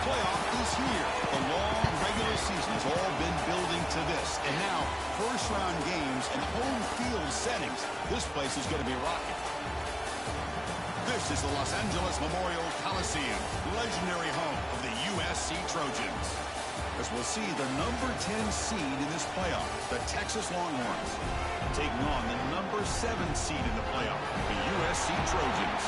playoff is here. The long regular season has all been building to this. And now, first-round games and home field settings. This place is going to be rocking. This is the Los Angeles Memorial Coliseum, legendary home of the USC Trojans. As we'll see the number 10 seed in this playoff, the Texas Longhorns, taking on the number 7 seed in the playoff, the USC Trojans.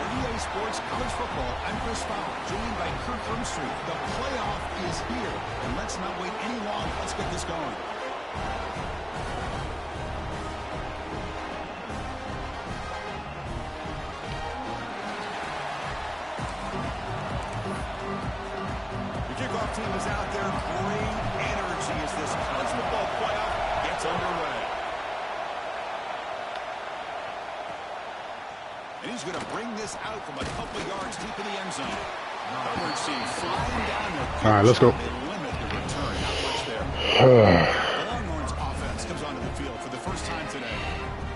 For EA Sports College Football, I'm Chris Fowler, joined by Kirk Rumstreet. The playoff is here, and let's not wait any longer. Let's get this going. Team is out there, great energy as this college football playoff gets underway. And he's going to bring this out from a couple of yards deep in the end zone. Howard seeing flying down the all right, let's go. Limit the return, not much there. The Longhorns offense comes onto the field for the first time today.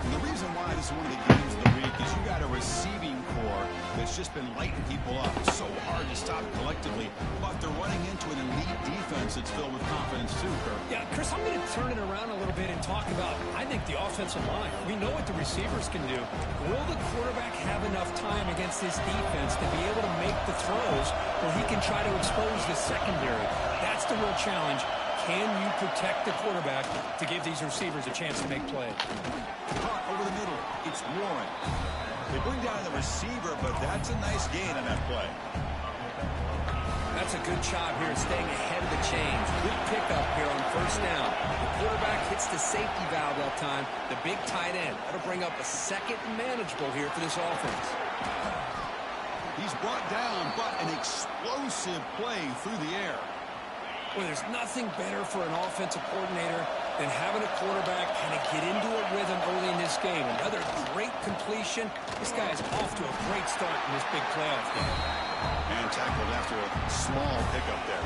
And the reason why this is one of the games of the week is you got a receiving core that's just been lighting people up. It's so hard to stop collectively, but they're running into an elite defense that's filled with confidence too, Kirk. Yeah, Chris, I'm going to turn it around a little bit and talk about, I think, the offensive line. We know what the receivers can do. Will the quarterback have enough time against this defense to be able to make the throws where he can try to expose the secondary? That's the real challenge. Can you protect the quarterback to give these receivers a chance to make plays? Caught over the middle. It's Warren. They bring down the receiver, but that's a nice gain on that play. That's a good job here at staying ahead of the chains. Good pickup here on first down. The quarterback hits the safety valve that time. The big tight end. That'll bring up a second and manageable here for this offense. He's brought down, but an explosive play through the air. Well, there's nothing better for an offensive coordinator than having a quarterback kind of get into a rhythm early in this game. Another great completion. This guy is off to a great start in this big playoff game. And tackled after a small pickup there.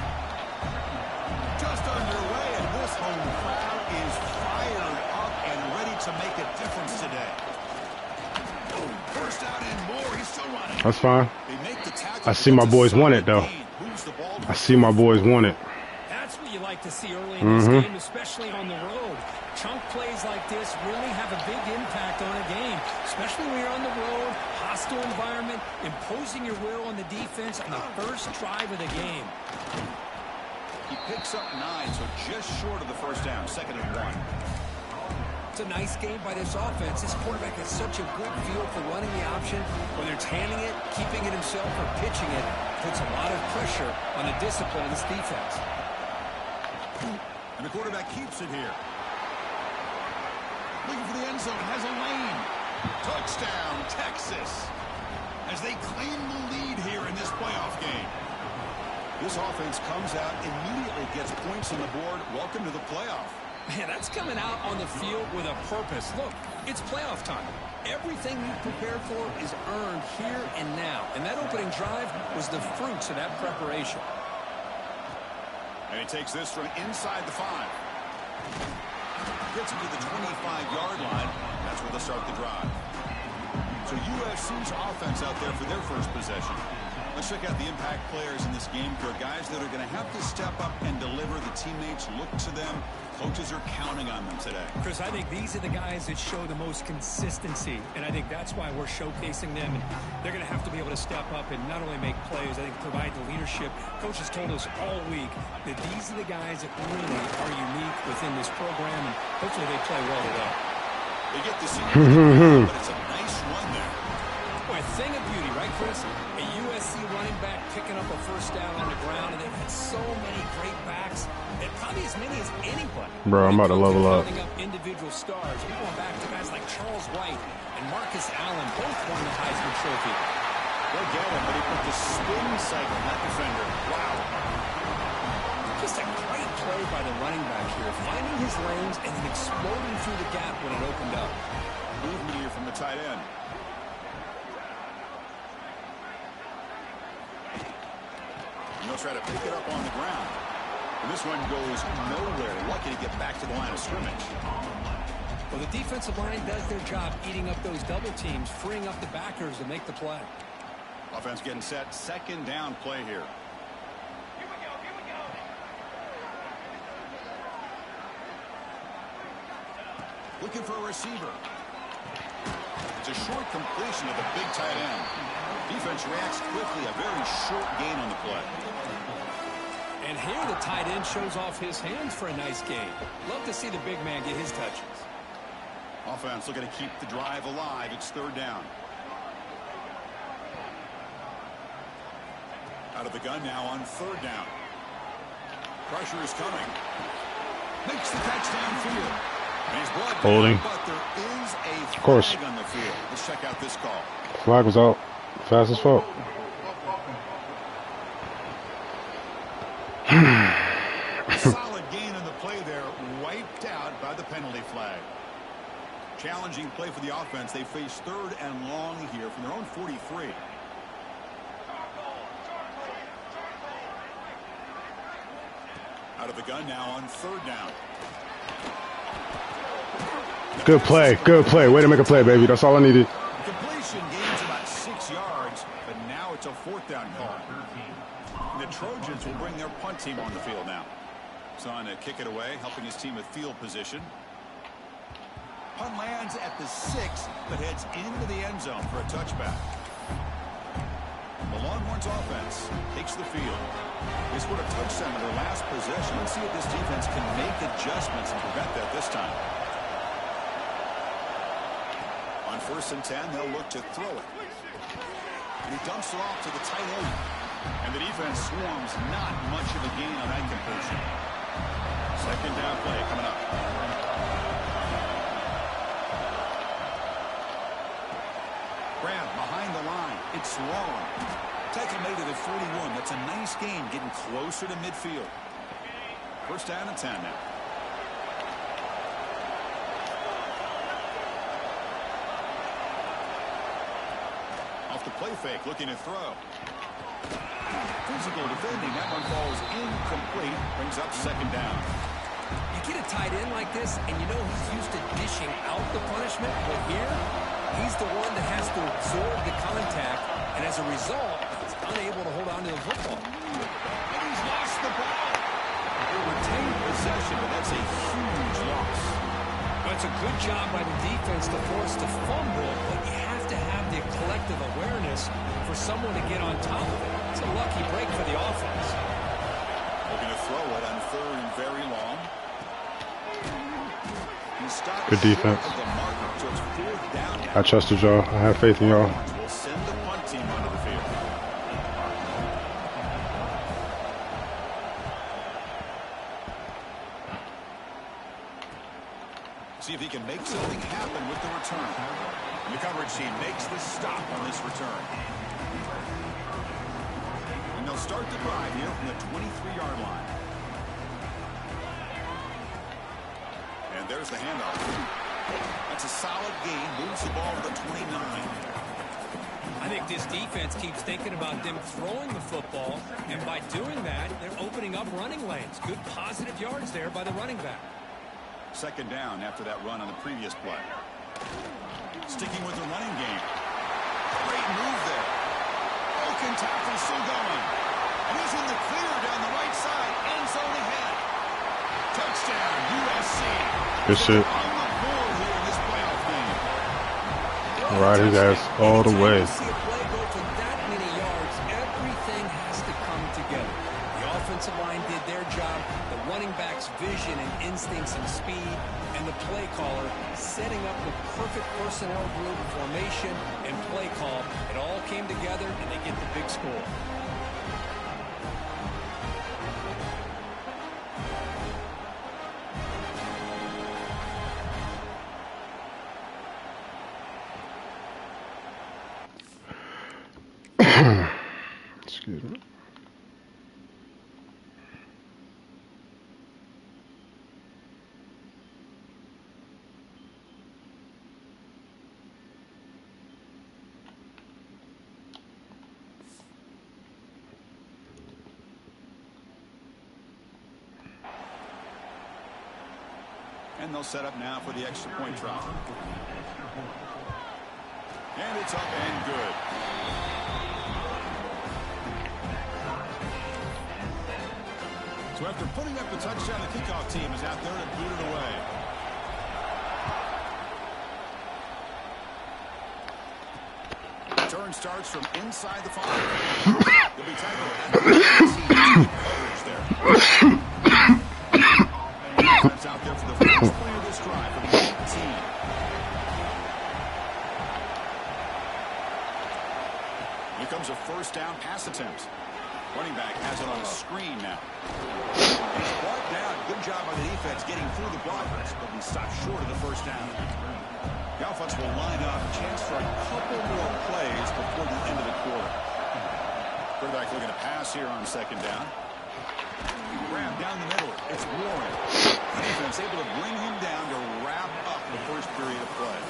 Just underway, and this home crowd is fired up and ready to make a difference today. Oh, first out and more. He's still running. That's fine. They make the tackle. I see my boys want it, though. I see my boys want it. That's what you like to see early in this game, especially on the road. Chunk plays like this really have a big impact on a game, especially when you're on the road, hostile environment, imposing your will on the defense on the first drive of the game. He picks up 9, so just short of the first down, 2nd and 1. It's a nice game by this offense. This quarterback has such a good feel for running the option. Whether it's handing it, keeping it himself, or pitching it, puts a lot of pressure on the discipline of this defense. And the quarterback keeps it here. Looking for the end zone, has a lane. Touchdown, Texas. As they claim the lead here in this playoff game. This offense comes out, immediately gets points on the board. Welcome to the playoff. Man, that's coming out on the field with a purpose. Look, it's playoff time. Everything you prepared for is earned here and now. And that opening drive was the fruits of that preparation. And he takes this from inside the 5. Gets him to the 25-yard line. That's where they'll start the drive. So USC's offense out there for their first possession. Let's check out the impact players in this game. For guys that are going to have to step up and deliver. The teammates look to them. Coaches are counting on them today. Chris, I think these are the guys that show the most consistency, and I think that's why we're showcasing them. And they're going to have to be able to step up and not only make plays, I think provide the leadership. Coaches told us all week that these are the guys that really are unique within this program, and hopefully they play well today. They get this, but it's a nice run there. Boy, a thing of beauty, right, Chris? A USC running back picking up a first down on the ground, and they've had so many great backs, and probably as many as anybody. Bro, I'm about to level up. Individual stars. We're going back to guys like Charles White and Marcus Allen, both won the Heisman Trophy. They'll get him, but he put the spin cycle on that defender. Wow. Just a great play by the running back here, finding his lanes and then exploding through the gap when it opened up. Movement here from the tight end. And they'll try to pick it up on the ground. And this one goes nowhere. Lucky to get back to the line of scrimmage. Well, the defensive line does their job eating up those double teams, freeing up the backers to make the play. Offense getting set. 2nd down play here. Looking for a receiver. It's a short completion of the big tight end. Defense reacts quickly. A very short gain on the play. And here the tight end shows off his hands for a nice gain. Love to see the big man get his touches. Offense looking to keep the drive alive. It's third down. Out of the gun now on third down. Pressure is coming. Makes the catch downfield. And he's brought holding. down, but there is a of course. flag on the field. Let's check out this call. Flag was out. Fast as fuck. Solid gain on the play there. Wiped out by the penalty flag. Challenging play for the offense. They face third and long here from their own 43. Out of the gun now on third down. Good play. Good play. Way to make a play, baby. That's all I needed. Completion gains about 6 yards, but now it's a fourth down call. And the Trojans will bring their punt team on the field now. Son to kick it away, helping his team with field position. Punt lands at the 6, but heads into the end zone for a touchback. The Longhorns offense takes the field. They scored a touchdown in their last possession. Let's see if this defense can make adjustments and prevent that this time. On 1st and 10, they'll look to throw it. And he dumps it off to the tight end. And the defense swarms. Not much of a gain on that completion. Second down play coming up. Grab behind the line. It's long. Tackle made to the 41. That's a nice gain, getting closer to midfield. First down and 10 now. Off the play fake, looking to throw. Physical defending. That one falls incomplete. Brings up second down. You get a tight end like this, and you know he's used to dishing out the punishment. But here, he's the one that has to absorb the contact, and as a result, he's unable to hold on to the football. And he's lost the ball. They retained possession, but that's a huge loss. Well, it's a good job by the defense to force the fumble, but you have to have the collective awareness for someone to get on top of it. It's a lucky break for the offense. Looking to throw it on third and very long. Good defense. I trusted y'all. I have faith in y'all. We'll send the punt team onto the field. See if he can make something happen with the return. And the coverage team makes the stop on this return. And they'll start the drive here from the 23-yard line. And there's the handoff. That's a solid gain. Moves the ball to the 29. I think this defense keeps thinking about them throwing the football, and by doing that, they're opening up running lanes. Good positive yards there by the running back. Second down after that run on the previous play. Sticking with the running game. Great move there. Broken tackle still going. And he's in the clear down the right side. End zone ahead. Touchdown, USC. Good shit. On the board here in this playoff game. Ride his ass all the way. See a play go for that many yards. Everything has to come together. The offensive line did their job. The running back's vision and instincts and speed, and the play caller setting up the perfect personnel group, formation, and play call. It all came together, and they get the big score. Excuse me. And they'll set up now for the extra point try. And it's up and good. So after putting up the touchdown, the kickoff team is out there to boot it away. return starts from inside the 5. He'll be tackled at the coverage there. Defense out there for the first play of this drive from the 18. Here comes a first down pass attempt. Running back has it on a screen now. He's brought down. Good job by the defense getting through the blockers, but he stopped short of the first down. The offense will line up. Chance for a couple more plays before the end of the quarter. Quarterback looking to pass here on second down. Grab down the middle. It's Warren. The defense able to bring him down to wrap up the first period of play.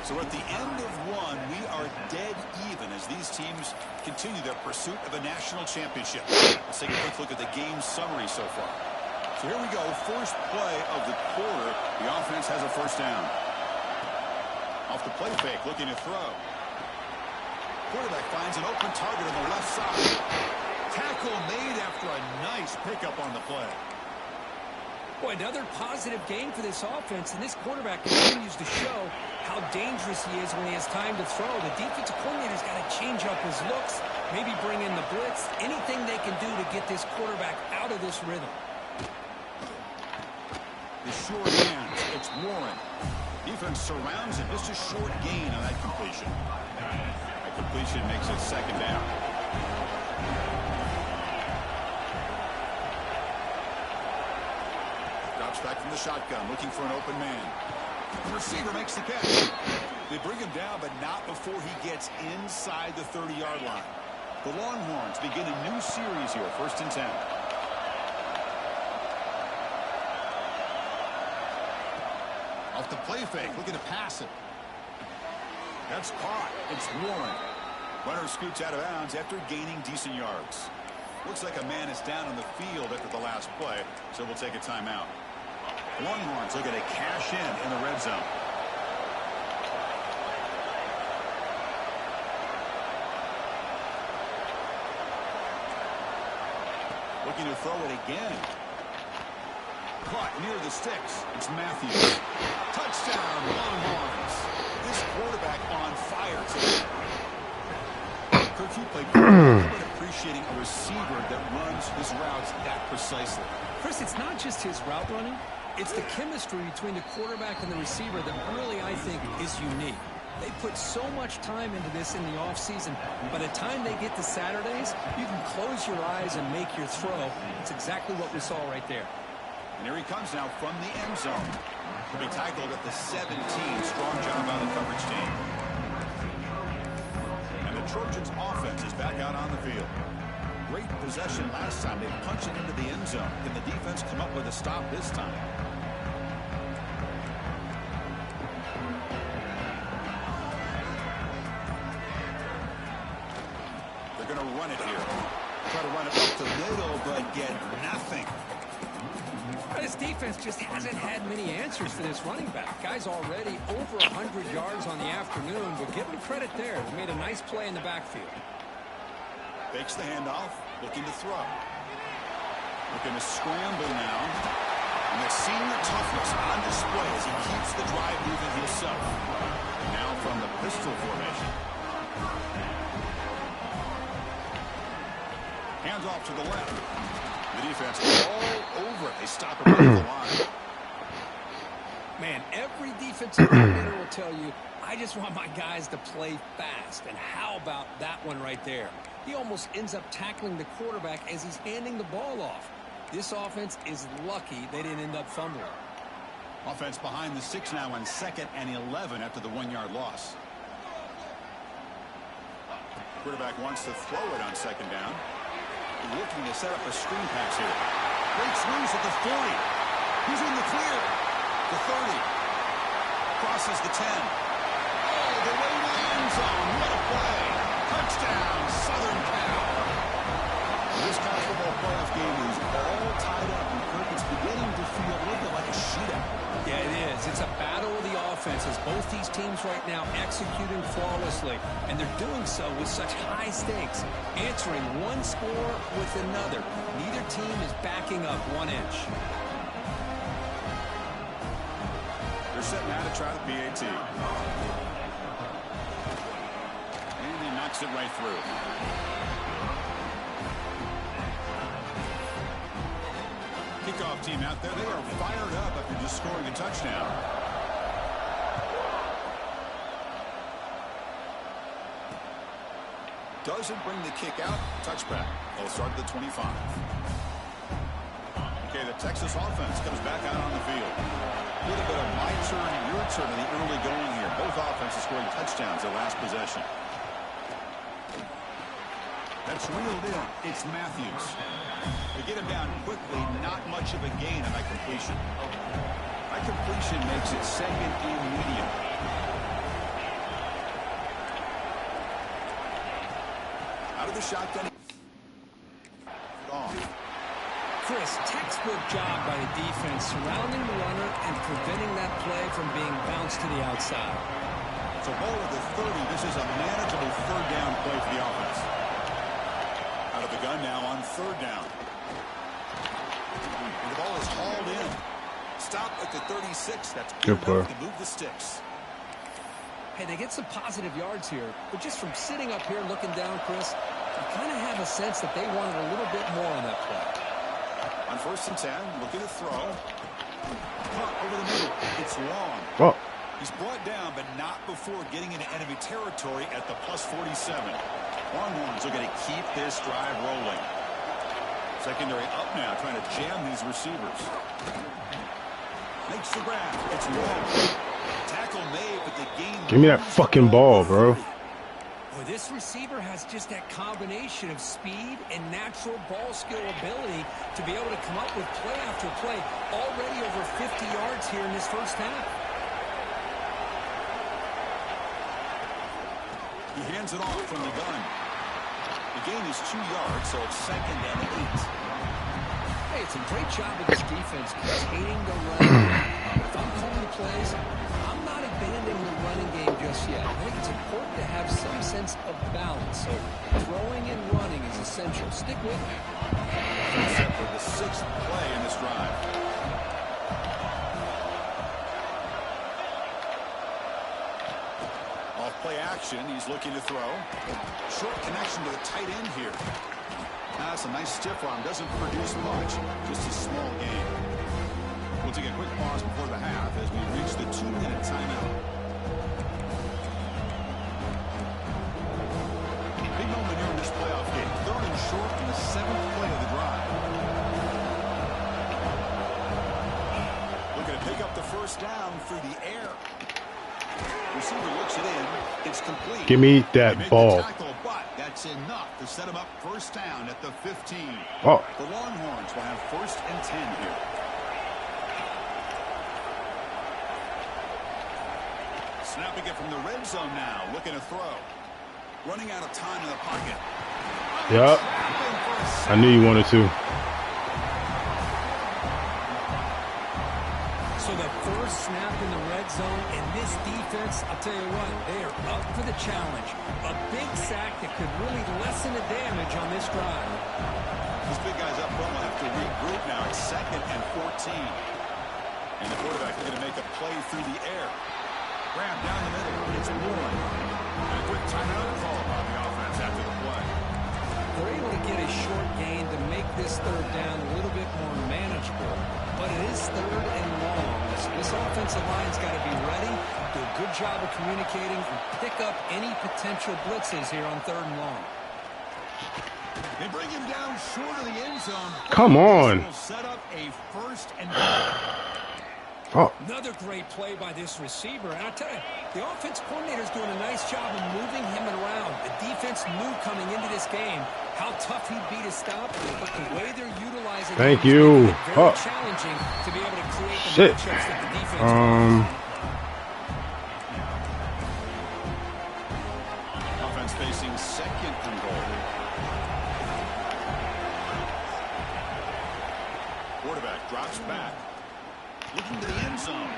So at the end of one, we are dead even as these teams continue their pursuit of a national championship. Let's take a quick look at the game summary so far. So here we go. First play of the quarter. The offense has a first down. Off the play fake, looking to throw. Quarterback finds an open target on the left side. Tackle made after a nice pickup on the play. Boy, another positive game for this offense, and this quarterback continues to show how dangerous he is when he has time to throw. The defensive coordinator's got to change up his looks, maybe bring in the blitz, anything they can do to get this quarterback out of this rhythm. The short hands, it's Warren. Defense surrounds it, just a short gain on that completion. That completion makes it second down. Back from the shotgun, looking for an open man. The receiver makes the catch. They bring him down, but not before he gets inside the 30-yard line. The Longhorns begin a new series here, 1st and 10. Off the play fake, looking to pass it. That's caught. It's Warren. Runner scoots out of bounds after gaining decent yards. Looks like a man is down on the field after the last play, so we'll take a timeout. Longhorns looking to cash in the red zone. Looking to throw it again. Caught near the sticks. It's Matthews. Touchdown, Longhorns. This quarterback on fire today. Coach, you played good appreciating a receiver that runs his routes that precisely. Chris, it's not just his route running. It's the chemistry between the quarterback and the receiver that really, I think, is unique. They put so much time into this in the offseason. By the time they get to Saturdays, you can close your eyes and make your throw. It's exactly what we saw right there. And here he comes now from the end zone. He'll be tackled at the 17. Strong job by the coverage team. And the Trojans' offense is back out on the field. Great possession last time. They punched it into the end zone. Can the defense come up with a stop this time? They're going to run it here. Try to run it up the middle, but get nothing. This defense just hasn't had many answers for this running back. Guy's already over 100 yards on the afternoon, but give him credit there. He made a nice play in the backfield. Fakes the handoff, looking to throw. Looking to scramble now. And the senior toughness on display as he keeps the drive moving himself. And now from the pistol formation. Hands off to the left. The defense is all over it. They stop him at the line. Man, every defensive coordinator will tell you, I just want my guys to play fast. And how about that one right there? He almost ends up tackling the quarterback as he's handing the ball off. This offense is lucky they didn't end up fumbling. Offense behind the 6 now on 2nd and 11 after the 1-yard loss. Quarterback wants to throw it on 2nd down. Looking to set up a screen pass here. Breaks loose at the 40. He's in the clear. The 30. Crosses the 10. Oh, the way to the end zone. What a play. Touchdown, Southern Cal. This college football playoff game is all tied up, and Kirk, it's beginning to feel a little bit like a shootout. Yeah, it is. It's a battle of the offenses. Both these teams right now executing flawlessly, and they're doing so with such high stakes, answering one score with another. Neither team is backing up 1 inch. They're set now to try the PAT. And Takes it right through. Kickoff team out there. They are fired up after just scoring a touchdown. Doesn't bring the kick out. Touchback. They'll start at the 25. Okay, the Texas offense comes back out on the field. A little bit of my turn, your turn in the early going here. Both offenses scoring touchdowns their last possession. That's reeled in. It's Matthews. They get him down quickly. Not much of a gain on that completion. That completion makes it second and medium. Out of the shotgun. Chris, textbook job by the defense surrounding the runner and preventing that play from being bounced to the outside. So ball at the 30. This is a manageable third down play for the offense. Out of the gun now on third down. And the ball is hauled in. Stop at the 36. That's good enough to move the sticks. Hey, they get some positive yards here, but just from sitting up here looking down, Chris, you kind of have a sense that they wanted a little bit more on that play. On 1st and 10, looking to throw. Caught over the middle. It's long. Oh. He's brought down, but not before getting into enemy territory at the +47. Longhorns are going to keep this drive rolling. Secondary up now, trying to jam these receivers. Makes the grab. It's long. Tackle made, but the game. Give me that fucking ball, bro. Boy, this receiver has just that combination of speed and natural ball skill ability to be able to come up with play after play. Already over 50 yards here in this first half. He hands it off from the gun. The gain is 2 yards, so it's 2nd and 8. Hey, it's a great job of this defense containing the run. If I'm calling the plays, I'm not abandoning the running game just yet. I think it's important to have some sense of balance. So throwing and running is essential. Stick with it. Set for the 6th play in this drive. Off play action, he's looking to throw. Short connection to the tight end here. That's a nice stiff arm. Doesn't produce much. Just a small gain. We'll take a quick pause before the half as we reach the 2-minute timeout. Big moment here in this playoff game. 3rd and short in the 7th play of the drive. Looking to pick up the first down through the air. Receiver looks it in. It's complete. Give me that ball. Tackle, but that's enough to set him up first down at the 15. Oh. The Longhorns will have 1st and 10 here. Snapping it from the red zone now. Looking to throw. Running out of time in the pocket. Yep. I knew you wanted to. So the first snap in the red zone, and this defense, I'll tell you what, they are up for the challenge. A big sack that could really lessen the damage on this drive. These big guys up front will have to regroup now. It's 2nd and 14. And the quarterback is going to make a play through the air. Grab down the middle. It's Warren. And a quick timeout call by the offense after the play. They're able to get a short gain to make this third down a little bit more manageable. But it is 3rd and long. So this offensive line's got to be ready, do a good job of communicating, and pick up any potential blitzes here on 3rd and long. They bring him down short of the end zone. Come on. Will set up a 1st and Oh. Another great play by this receiver. And I tell you, the offense coordinator's doing a nice job of moving him around. The defense knew coming into this game how tough he'd be to stop, but the way they're utilizing Thank him you. is very challenging to be able to create the Shit. matchups that the defense wants. Offense facing 2nd and goal. Quarterback drops back. Looking to the end zone.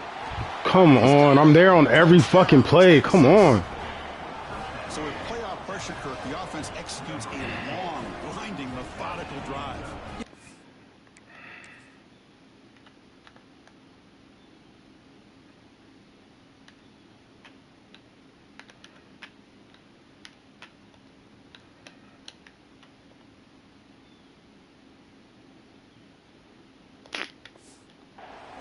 Come on. I'm there on every fucking play. Come on. So with playoff pressure, Kirk, the offense executes a long, grinding, methodical drive.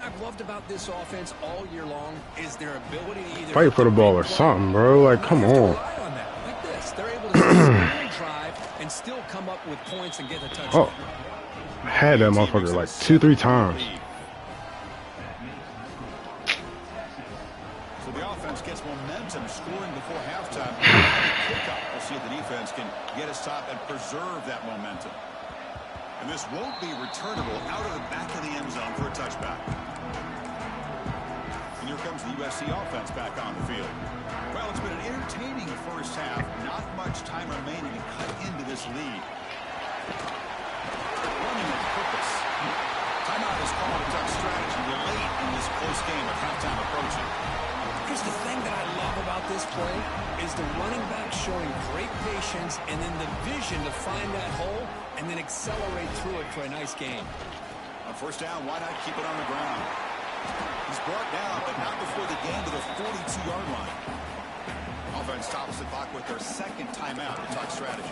I've loved about this offense all year long is their ability to either fight for the ball or something, bro. Like, come on. Like this, they're able to drive and still come up with points and get a touchdown. Oh, I had that motherfucker like 2-3 times. So the offense gets momentum, scoring before halftime. We'll see if the defense can get a stop and preserve that momentum. And this won't be returnable out of the back of the end zone for a touchback. And here comes the USC offense back on the field. Well, it's been an entertaining first half. Not much time remaining to cut into this lead. Running with purpose. Timeout is called a tough strategy late in this close game with halftime approaching. Here's the thing that I love about this play is the running back showing great patience and then the vision to find that hole and then accelerate through it for a nice gain. On first down, why not keep it on the ground? He's brought down, but not before the gain to the 42-yard line. Offense stops the clock with their second timeout to talk strategy.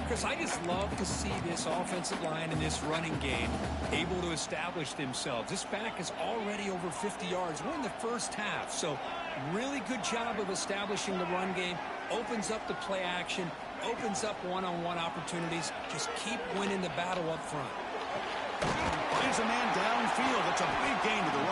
Chris, I just love to see this offensive line in this running game able to establish themselves. This back is already over 50 yards. We're in the first half, so really good job of establishing the run game. Opens up the play action, opens up one-on-one opportunities. Just keep winning the battle up front. Finds a man downfield. It's a big gain to the right.